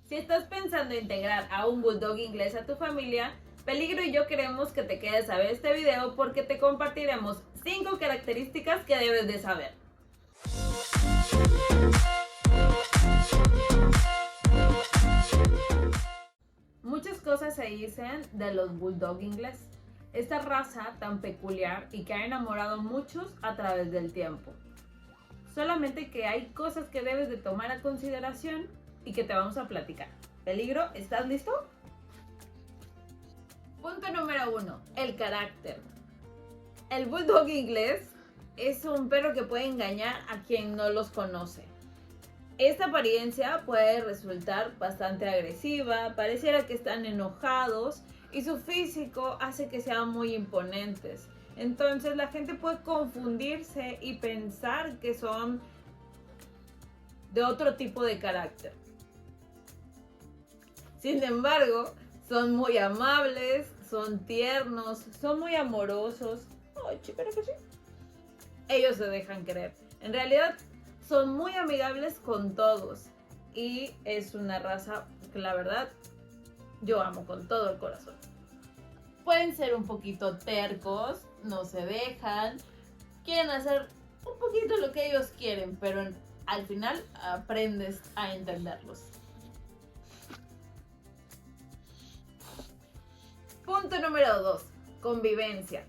Si estás pensando en integrar a un bulldog inglés a tu familia, Peligro y yo queremos que te quedes a ver este video porque te compartiremos 5 características que debes de saber. Muchas cosas se dicen de los bulldog inglés, esta raza tan peculiar y que ha enamorado a muchos a través del tiempo. Solamente que hay cosas que debes de tomar a consideración y que te vamos a platicar. Peligro, ¿estás listo? Punto número 1. El carácter. El bulldog inglés es un perro que puede engañar a quien no los conoce. Esta apariencia puede resultar bastante agresiva, pareciera que están enojados y su físico hace que sean muy imponentes. Entonces la gente puede confundirse y pensar que son de otro tipo de carácter. Sin embargo, son muy amables, son tiernos, son muy amorosos. Ay, pero que sí. Ellos se dejan querer. En realidad, son muy amigables con todos. Y es una raza que la verdad yo amo con todo el corazón. Pueden ser un poquito tercos, no se dejan, quieren hacer un poquito lo que ellos quieren, pero al final aprendes a entenderlos. Punto número 2. Convivencia.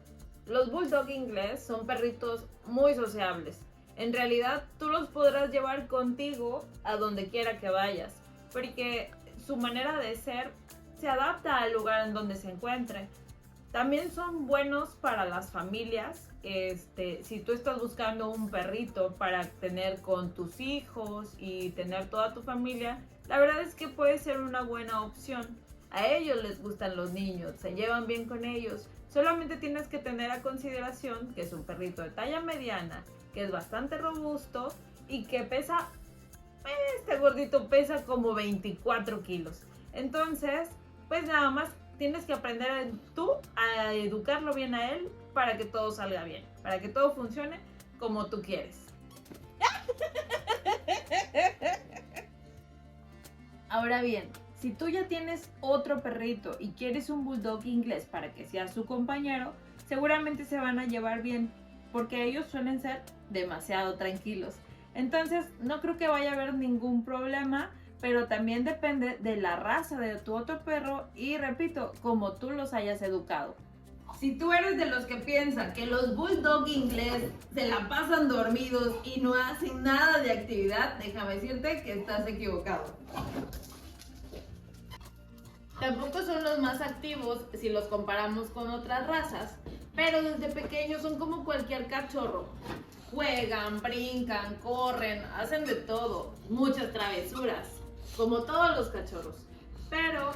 Los bulldog inglés son perritos muy sociables. En realidad, tú los podrás llevar contigo a donde quiera que vayas, porque su manera de ser se adapta al lugar en donde se encuentre. También son buenos para las familias. Si tú estás buscando un perrito para tener con tus hijos y tener toda tu familia, la verdad es que puede ser una buena opción. A ellos les gustan los niños, se llevan bien con ellos. Solamente tienes que tener a consideración que es un perrito de talla mediana, que es bastante robusto y que pesa, este gordito pesa como 24 kilos. Entonces, pues nada más tienes que aprender tú a educarlo bien a él para que todo salga bien, para que todo funcione como tú quieres. Ahora bien, si tú ya tienes otro perrito y quieres un bulldog inglés para que sea su compañero, seguramente se van a llevar bien, porque ellos suelen ser demasiado tranquilos. Entonces, no creo que vaya a haber ningún problema, pero también depende de la raza de tu otro perro y, repito, como tú los hayas educado. Si tú eres de los que piensan que los bulldog inglés se la pasan dormidos y no hacen nada de actividad, déjame decirte que estás equivocado. Tampoco son los más activos si los comparamos con otras razas, pero desde pequeños son como cualquier cachorro. Juegan, brincan, corren, hacen de todo, muchas travesuras, como todos los cachorros. Pero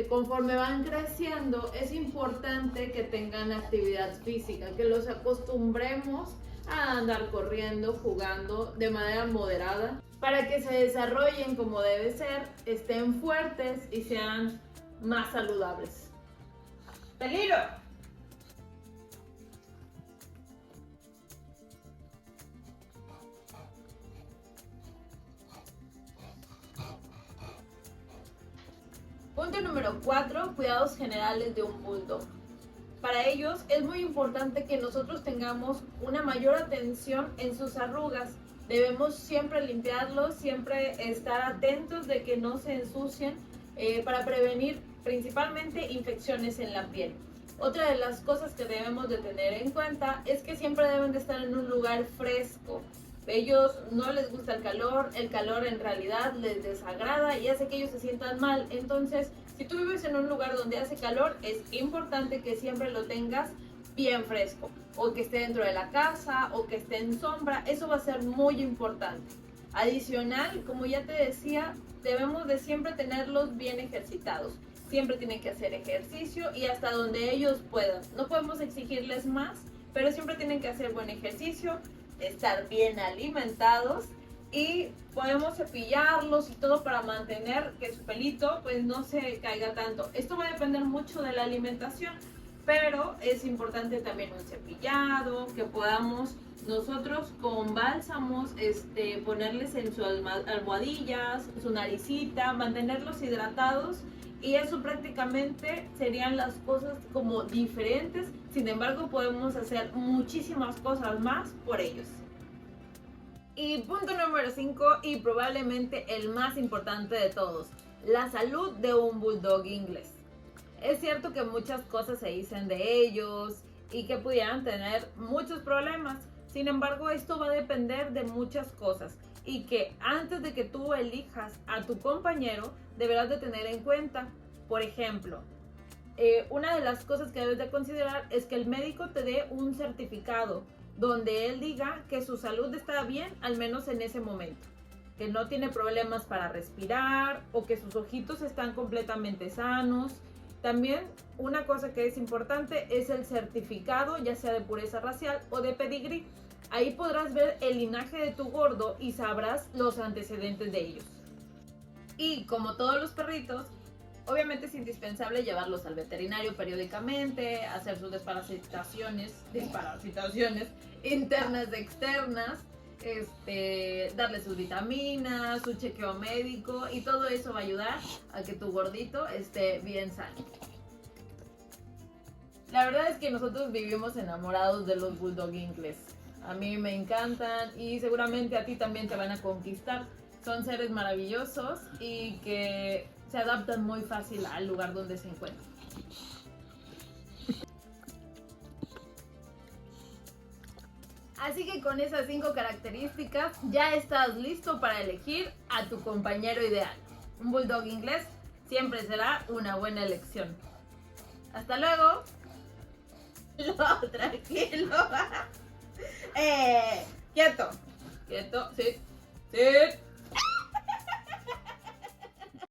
conforme van creciendo es importante que tengan actividad física, que los acostumbremos a andar corriendo, jugando de manera moderada, para que se desarrollen como debe ser, estén fuertes y sean más saludables. ¡Peligro! Punto número 4. Cuidados generales de un bulldog. Para ellos es muy importante que nosotros tengamos una mayor atención en sus arrugas. Debemos siempre limpiarlos, siempre estar atentos de que no se ensucien para prevenir principalmente infecciones en la piel. Otra de las cosas que debemos de tener en cuenta es que siempre deben de estar en un lugar fresco. Ellos no les gusta el calor en realidad les desagrada y hace que ellos se sientan mal. Entonces, si tú vives en un lugar donde hace calor, es importante que siempre lo tengas bien fresco, o que esté dentro de la casa, o que esté en sombra. Eso va a ser muy importante. Adicional, como ya te decía, debemos de siempre tenerlos bien ejercitados. Siempre tienen que hacer ejercicio y hasta donde ellos puedan. No podemos exigirles más, pero siempre tienen que hacer buen ejercicio, estar bien alimentados y podemos cepillarlos y todo para mantener que su pelito pues no se caiga tanto. Esto va a depender mucho de la alimentación, pero es importante también un cepillado, que podamos nosotros con bálsamos, ponerles en sus almohadillas, su naricita, mantenerlos hidratados, y eso prácticamente serían las cosas como diferentes. Sin embargo, podemos hacer muchísimas cosas más por ellos. Y punto número 5, y probablemente el más importante de todos, la salud de un bulldog inglés. Es cierto que muchas cosas se dicen de ellos y que pudieran tener muchos problemas. Sin embargo, esto va a depender de muchas cosas, y que antes de que tú elijas a tu compañero, deberás de tener en cuenta, por ejemplo, una de las cosas que debes de considerar es que el médico te dé un certificado donde él diga que su salud está bien, al menos en ese momento, que no tiene problemas para respirar o que sus ojitos están completamente sanos. También una cosa que es importante es el certificado, ya sea de pureza racial o de pedigrí. Ahí podrás ver el linaje de tu gordo y sabrás los antecedentes de ellos. Y como todos los perritos, obviamente es indispensable llevarlos al veterinario periódicamente, hacer sus desparasitaciones internas y externas, darle sus vitaminas, su chequeo médico, y todo eso va a ayudar a que tu gordito esté bien sano. La verdad es que nosotros vivimos enamorados de los bulldog inglés. A mí me encantan y seguramente a ti también te van a conquistar. Son seres maravillosos y que se adaptan muy fácil al lugar donde se encuentran. Así que con esas 5 características ya estás listo para elegir a tu compañero ideal. Un bulldog inglés siempre será una buena elección. ¡Hasta luego! No, tranquilo. Quieto. Quieto, sí. Sí.